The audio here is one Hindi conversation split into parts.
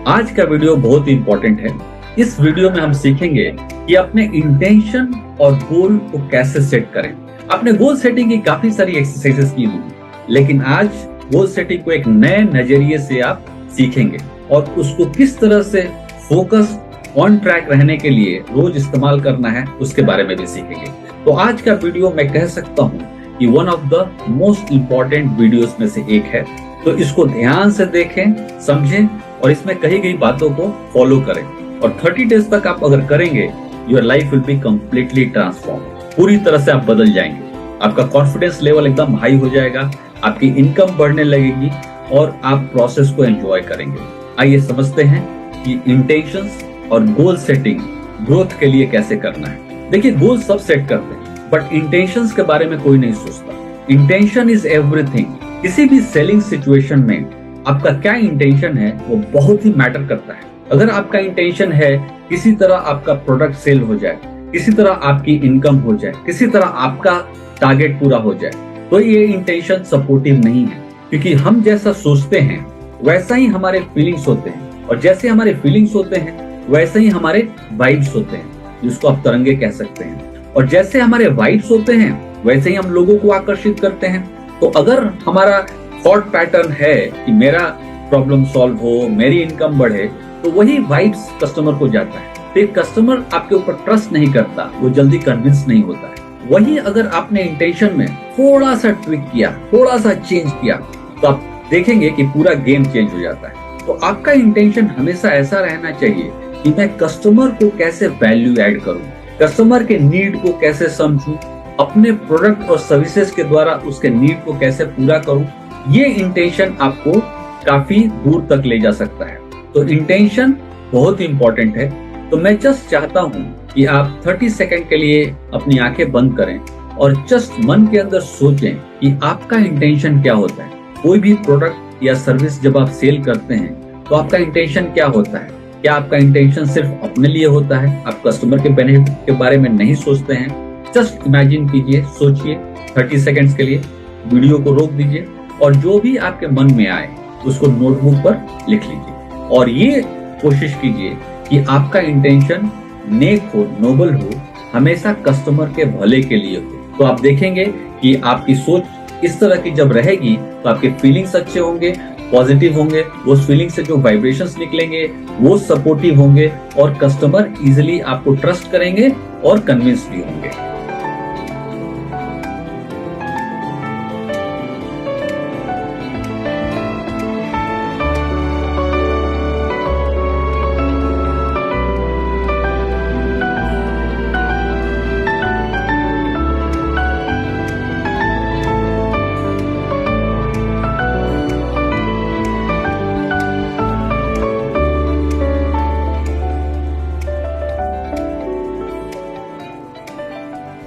आज का वीडियो बहुत ही इंपॉर्टेंट है। इस वीडियो में हम सीखेंगे कि अपने इंटेंशन और गोल को कैसे सेट करें। आपने गोल सेटिंग की काफी सारी एक्सरसाइजेस की होंगी, लेकिन आज गोल सेटिंग को एक नए नजरिए से आप सीखेंगे और उसको किस तरह से फोकस ऑन ट्रैक रहने के लिए रोज इस्तेमाल करना है उसके बारे में भी सीखेंगे। तो आज का वीडियो मैं कह सकता हूँ कि one of the most important videos में से एक है। तो इसको ध्यान से देखें, समझें और इसमें कही गई बातों को फॉलो करें और 30 डेज तक आप अगर करेंगे, your life will be completely transform. पूरी तरह से आप बदल जाएंगे, आपका कॉन्फिडेंस लेवल एकदम हाई हो जाएगा, आपकी इनकम बढ़ने लगेगी और आप प्रोसेस को एंजॉय करेंगे। आइए समझते हैं कि इंटेंशंस और गोल सेटिंग ग्रोथ के लिए कैसे करना है। देखिए, गोल सब सेट करते हैं बट इंटेंशंस के बारे में कोई नहीं सोचता। Intention is everything. किसी भी सेलिंग सिचुएशन में आपका क्या इंटेंशन है वो बहुत ही मैटर करता है। अगर आपका इंटेंशन है किसी तरह आपका प्रोडक्ट सेल हो जाए, किसी तरह आपकी इनकम हो जाए, किसी तरह आपका टारगेट पूरा हो जाए, तो ये इंटेंशन सपोर्टिव नहीं है, क्योंकि हम जैसा सोचते हैं वैसा ही हमारे फीलिंग्स होते हैं और जैसे हमारे फीलिंग्स होते हैं वैसे ही हमारे वाइब्स होते हैं, जिसको आप तरंगे कह सकते हैं। और जैसे हमारे वाइब्स होते हैं वैसे ही हम लोगों को आकर्षित करते हैं। तो अगर हमारा थॉट पैटर्न है कि मेरा प्रॉब्लम सॉल्व हो, मेरी इनकम बढ़े, तो वही वाइब्स कस्टमर को जाता है। फिर कस्टमर आपके ऊपर ट्रस्ट नहीं करता, वो जल्दी कन्विंस नहीं होता है। वही अगर आपने इंटेंशन में थोड़ा सा ट्विक किया, थोड़ा सा चेंज किया, तो आप देखेंगे कि पूरा गेम चेंज हो जाता है। तो आपका इंटेंशन हमेशा ऐसा रहना चाहिए कि मैं कस्टमर को कैसे वैल्यू ऐड करूं, कस्टमर के नीड को कैसे समझूं, अपने प्रोडक्ट और सर्विसेज के द्वारा उसके नीड को कैसे पूरा करूं। ये इंटेंशन आपको काफी दूर तक ले जा सकता है। तो इंटेंशन बहुत ही इंपॉर्टेंट है। तो मैं जस्ट चाहता हूं कि आप 30 सेकंड के लिए अपनी आंखें बंद करें और जस्ट मन के अंदर सोचें कि आपका इंटेंशन क्या होता है। कोई भी प्रोडक्ट या सर्विस जब आप सेल करते हैं तो आपका इंटेंशन क्या होता है? क्या आपका इंटेंशन सिर्फ अपने लिए होता है? आप कस्टमर के बेनिफिट के बारे में नहीं सोचते हैं? जस्ट इमेजिन कीजिए, सोचिए 30 सेकंड्स के लिए, वीडियो को रोक दीजिए और जो भी आपके मन में आए उसको नोटबुक पर लिख लीजिए और ये कोशिश कीजिए कि आपका इंटेंशन नेक हो, नोबल हो, हमेशा कस्टमर के भले के लिए हो। तो आप देखेंगे कि आपकी सोच इस तरह की जब रहेगी तो आपके फीलिंग्स अच्छे होंगे, पॉजिटिव होंगे, उस फीलिंग से जो वाइब्रेशंस निकलेंगे वो सपोर्टिव होंगे और कस्टमर इजिली आपको ट्रस्ट करेंगे और कन्विंस भी होंगे।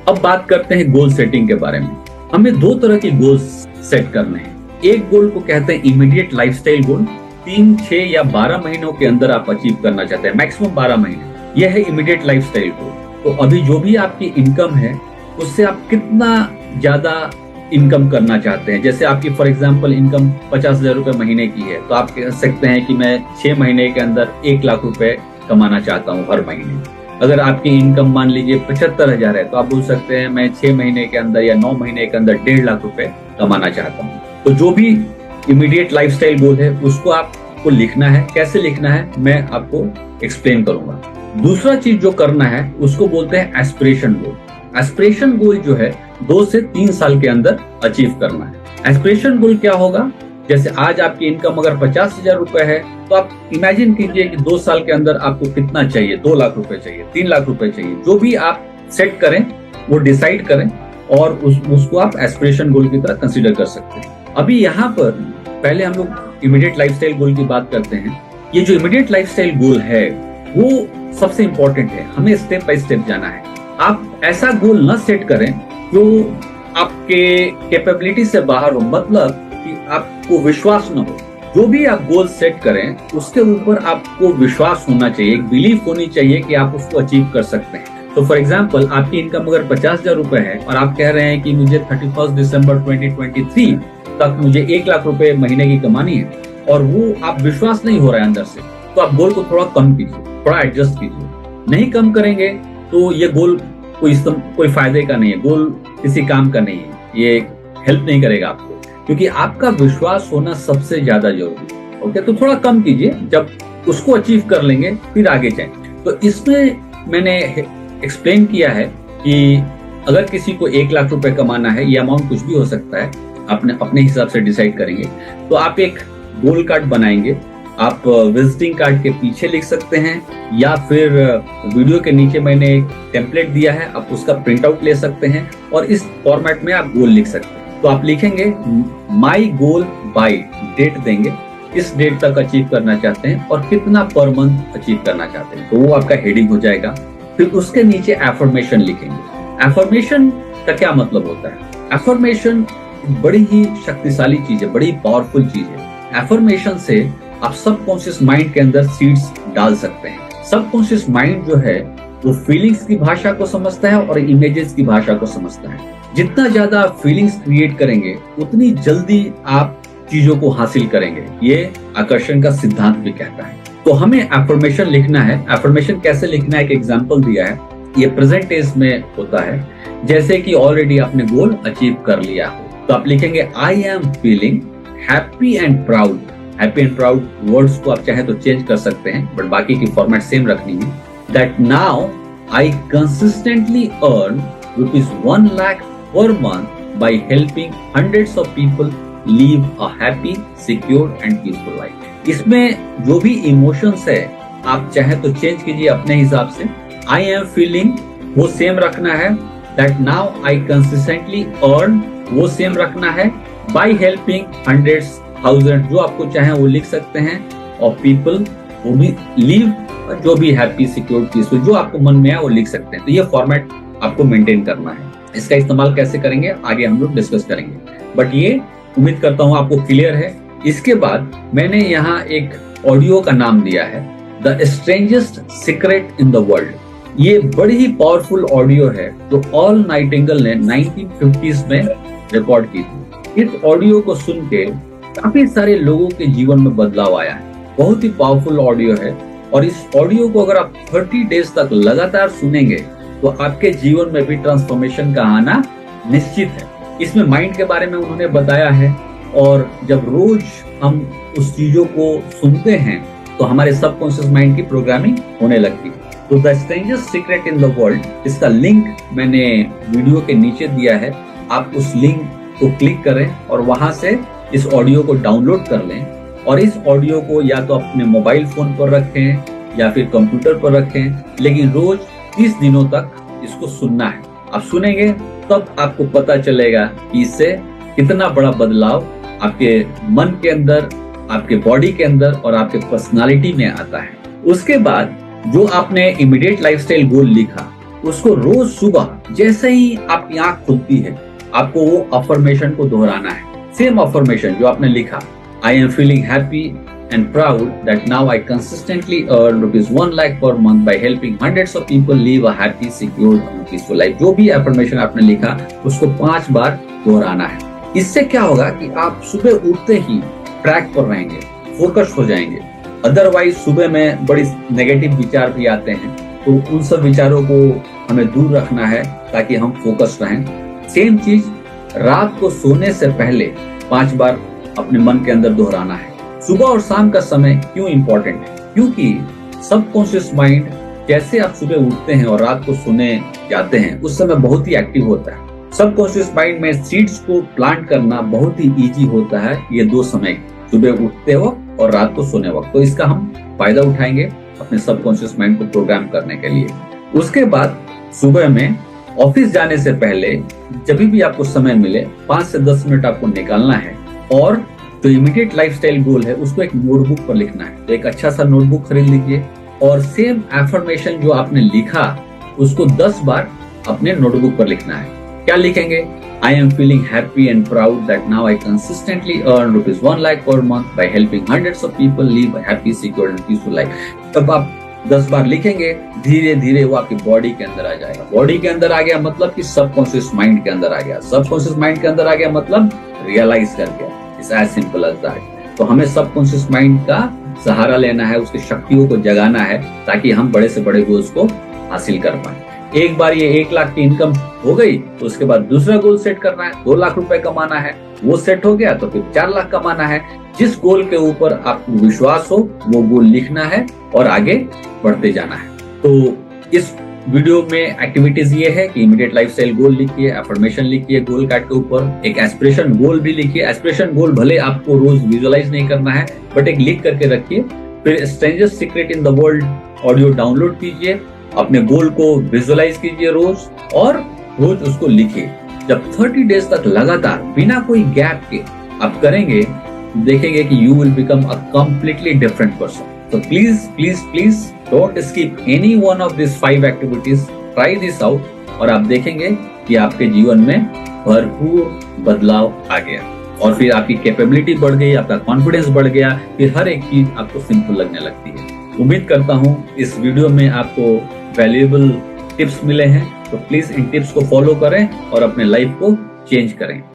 अब बात करते हैं गोल सेटिंग के बारे में। हमें दो तरह के गोल्स सेट करने हैं। एक गोल को कहते हैं इमीडिएट लाइफस्टाइल गोल, 3, 6 या 12 महीनों के अंदर आप अचीव करना चाहते हैं, मैक्सिमम 12 महीने। यह है इमीडिएट लाइफस्टाइल गोल। तो अभी जो भी आपकी इनकम है उससे आप कितना ज्यादा इनकम करना चाहते हैं। जैसे आपकी फॉर एग्जाम्पल इनकम 50,000 रुपए महीने की है, तो आप कह सकते हैं कि मैं 6 महीने के अंदर 1 लाख रुपए कमाना चाहता हूँ हर महीने। अगर आपकी इनकम मान लीजिए 75,000 है, तो आप बोल सकते हैं मैं 6 महीने के अंदर या 9 महीने के अंदर 1.5 लाख रुपए कमाना चाहता हूँ। तो जो भी इमीडिएट लाइफस्टाइल गोल है उसको आपको लिखना है। कैसे लिखना है मैं आपको एक्सप्लेन करूंगा। दूसरा चीज जो करना है उसको बोलते हैं एस्पिरेशन गोल। एस्पिरेशन गोल जो है 2 से 3 साल के अंदर अचीव करना है। एस्पिरेशन गोल क्या होगा? जैसे आज आपकी इनकम अगर 50,000 रुपए है, तो आप इमेजिन कीजिए कि 2 साल के अंदर आपको कितना चाहिए, 2 लाख रुपए चाहिए, 3 लाख रुपए चाहिए। जो भी आप सेट करें वो डिसाइड करें और उसको आप एस्पिरेशन गोल की तरह कंसीडर कर सकते हैं। अभी यहाँ पर पहले हम लोग इमीडिएट लाइफस्टाइल गोल की बात करते हैं। ये जो इमीडिएट लाइफस्टाइल गोल है वो सबसे इंपॉर्टेंट है, हमें स्टेप बाय स्टेप जाना है। आप ऐसा गोल न सेट करें जो आपके कैपेबिलिटी से बाहर हो, मतलब कि आपको विश्वास न हो। जो भी आप गोल सेट करें उसके ऊपर आपको विश्वास होना चाहिए, एक बिलीफ होनी चाहिए कि आप उसको अचीव कर सकते हैं। तो फॉर एग्जांपल आपकी इनकम अगर 50,000 रुपए है और आप कह रहे हैं कि मुझे 31 दिसंबर 2023 तक मुझे 1 लाख रुपए महीने की कमानी है और वो आप विश्वास नहीं हो रहा है अंदर से, तो आप गोल को थोड़ा कम कीजिए, थोड़ा एडजस्ट कीजिए। नहीं कम करेंगे तो ये गोल कोई फायदे का नहीं है, गोल किसी काम का नहीं है, ये हेल्प नहीं करेगा आपको, क्योंकि आपका विश्वास होना सबसे ज्यादा जरूरी है। ओके, तो थोड़ा कम कीजिए, जब उसको अचीव कर लेंगे फिर आगे जाएं। तो इसमें मैंने एक्सप्लेन किया है कि अगर किसी को 1 लाख रुपए कमाना है, ये अमाउंट कुछ भी हो सकता है, अपने हिसाब से डिसाइड करेंगे। तो आप एक गोल कार्ड बनाएंगे, आप विजिटिंग कार्ड के पीछे लिख सकते हैं, या फिर वीडियो के नीचे मैंने एक टेम्पलेट दिया है, आप उसका प्रिंट आउट ले सकते हैं और इस फॉर्मेट में आप गोल लिख सकते हैं। तो आप लिखेंगे माई गोल बाय, डेट देंगे, किस डेट तक अचीव करना चाहते हैं और कितना पर मंथ अचीव करना चाहते हैं, तो वो आपका हेडिंग हो जाएगा। फिर उसके नीचे एफर्मेशन लिखेंगे। एफर्मेशन का क्या मतलब होता है? एफर्मेशन बड़ी ही शक्तिशाली चीज है, बड़ी पावरफुल चीज है। एफर्मेशन से आप सबकॉन्शियस माइंड के अंदर सीड्स डाल सकते हैं। सबकॉन्शियस माइंड जो है वो फीलिंग्स की भाषा को समझता है और इमेजेस की भाषा को समझता है। जितना ज्यादा आप फीलिंग्स क्रिएट करेंगे उतनी जल्दी आप चीजों को हासिल करेंगे, ये आकर्षण का सिद्धांत भी कहता है। तो हमें एफर्मेशन लिखना है। एफर्मेशन कैसे लिखना है, एक एग्जांपल दिया है, ये प्रेजेंट टेंस में होता है। जैसे कि ऑलरेडी आपने गोल अचीव कर लिया हो, तो आप लिखेंगे I am feeling happy and proud. Happy and proud words को आप चाहे तो चेंज कर सकते हैं, बट बाकी की फॉर्मेट सेम रखनी है। That now I consistently earn ₹1 lakh per month by helping hundreds of people live a happy, secure and peaceful life. इसमें जो भी इमोशंस है आप चाहे तो चेंज कीजिए अपने हिसाब से। I am feeling वो सेम रखना है। That now I consistently earn वो सेम रखना है। By helping hundreds, thousands जो आपको चाहे वो लिख सकते हैं, और people वो भी live जो भी हैप्पी, सिक्योर, पीसफुल जो आपको मन में है वो लिख सकते हैं। तो ये फॉर्मेट आपको मेंटेन करना है। इसका इस्तेमाल कैसे करेंगे आगे हम लोग डिस्कस करेंगे, बट ये उम्मीद करता हूं आपको क्लियर है। इसके बाद मैंने यहाँ एक ऑडियो का नाम दिया है the strangest secret in the world. ये बड़ी ही पावरफुल ऑडियो है जो ऑल नाइटिंगेल ने 1950s में रिकॉर्ड की थी। इस ऑडियो को सुन के काफी सारे लोगों के जीवन में बदलाव आया है। बहुत ही पावरफुल ऑडियो है, और इस ऑडियो को अगर आप 30 डेज तक लगातार सुनेंगे तो आपके जीवन में भी ट्रांसफॉर्मेशन का आना निश्चित है। इसमें माइंड के बारे में उन्होंने बताया है, और जब रोज हम उस चीजों को सुनते हैं तो हमारे सबकॉन्शियस माइंड की प्रोग्रामिंग होने लगती है। तो the strangest secret in the world, इसका लिंक मैंने वीडियो के नीचे दिया है। आप उस लिंक को क्लिक करें और वहां से इस ऑडियो को डाउनलोड कर लें, और इस ऑडियो को या तो अपने मोबाइल फोन पर रखें या फिर कंप्यूटर पर रखें, लेकिन रोज 30 दिनों तक इसको सुनना है। आप सुनेंगे तब आपको पता चलेगा कि इससे कितना बड़ा बदलाव आपके मन के अंदर, आपके बॉडी के अंदर और आपके पर्सनालिटी में आता है। उसके बाद जो आपने इमीडिएट लाइफस्टाइल गोल लिखा, उसको रोज सुबह जैसे ही आपकी आंख खुलती है आपको वो अफर्मेशन को दोहराना है। सेम अफर्मेशन जो आपने लिखा, I am feeling happy and proud that now I consistently earn ₹1 lakh per month by helping hundreds of people live a happy, secure and peaceful life। जो भी affirmation आपने लिखा उसको 5 बार दोहराना है। इससे क्या होगा कि आप सुबह उठते ही ट्रैक पर रहेंगे, फोकस हो जाएंगे। अदरवाइज सुबह में बड़ी नेगेटिव विचार भी आते हैं, तो उन सब विचारों को हमें दूर रखना है ताकि हम फोकस रहें। सेम चीज रात को सोने से पहले 5 बार अपने मन के अंदर दोहराना है। सुबह और शाम का समय क्यों इंपॉर्टेंट है? क्योंकि सबकॉन्शियस माइंड जैसे आप सुबह उठते हैं और रात को सोने जाते हैं उस समय बहुत ही एक्टिव होता है। सबकॉन्शियस माइंड में सीड्स को प्लांट करना बहुत ही इजी होता है, ये 2 समय, सुबह उठते वक्त और रात को सोने वक्त। तो इसका हम फायदा उठाएंगे अपने सबकॉन्शियस माइंड को प्रोग्राम करने के लिए। उसके बाद सुबह में ऑफिस जाने से पहले जब भी आपको समय मिले 5 से 10 मिनट आपको निकालना है, और जो इमीडिएट लाइफस्टाइल गोल है उसको एक नोटबुक पर लिखना है। तो एक अच्छा सा नोटबुक खरीद लीजिए, और सेम एफर्मेशन जो आपने लिखा उसको 10 बार अपने नोटबुक पर लिखना है। क्या लिखेंगे? I am feeling happy and proud that now I consistently earn ₹1 lakh per month by helping hundreds of people live a happy, secure and peaceful life. तब आप 10 बार लिखेंगे, धीरे धीरे वो आपकी बॉडी के अंदर आ जाएगा। बॉडी के अंदर आ गया मतलब कि सबकॉन्शियस माइंड के अंदर आ गया। सबकॉन्शियस माइंड के अंदर आ गया मतलब रियलाइज कर गया। It's as simple as that. तो हमें सबकॉन्शियस माइंड का सहारा लेना है, उसकी शक्तियों को जगाना है, ताकि हम बड़े से बड़े गोल्स को हासिल कर पाए। एक बार ये 1 लाख की इनकम हो गई तो उसके बाद दूसरा गोल सेट करना है, 2 लाख रुपए कमाना है, वो सेट हो गया तो फिर 4 लाख कमाना है। जिस गोल के ऊपर आपको विश्वास हो वो गोल लिखना है और आगे बढ़ते जाना है। तो इस वीडियो में एक्टिविटीज ये है कि इमीडिएट लाइफस्टाइल गोल लिखिए, अफर्मेशन लिखिए गोल कार्ड के ऊपर, एक एस्पिरेशन गोल भी लिखिए। एस्पिरेशन गोल भले आपको रोज विजुअलाइज नहीं करना है, बट एक लिख करके रखिए। फिर strangers secret in the world audio download कीजिए, अपने गोल को विजुअलाइज कीजिए रोज और रोज उसको लिखिए। जब 30 डेज तक लगातार बिना कोई गैप के आप करेंगे, देखेंगे कि you will become a completely different person. So please don't skip any one of these 5 activities. Try this out और आप देखेंगे कि आपके जीवन में भरपूर बदलाव आ गया और फिर आपकी कैपेबिलिटी बढ़ गई, आपका कॉन्फिडेंस बढ़ गया, फिर हर एक चीज आपको सिंपल लगने लगती है। उम्मीद करता हूँ इस वीडियो में आपको वैल्यूएबल टिप्स मिले हैं, तो प्लीज इन टिप्स को फॉलो करें और अपने लाइफ को चेंज करें।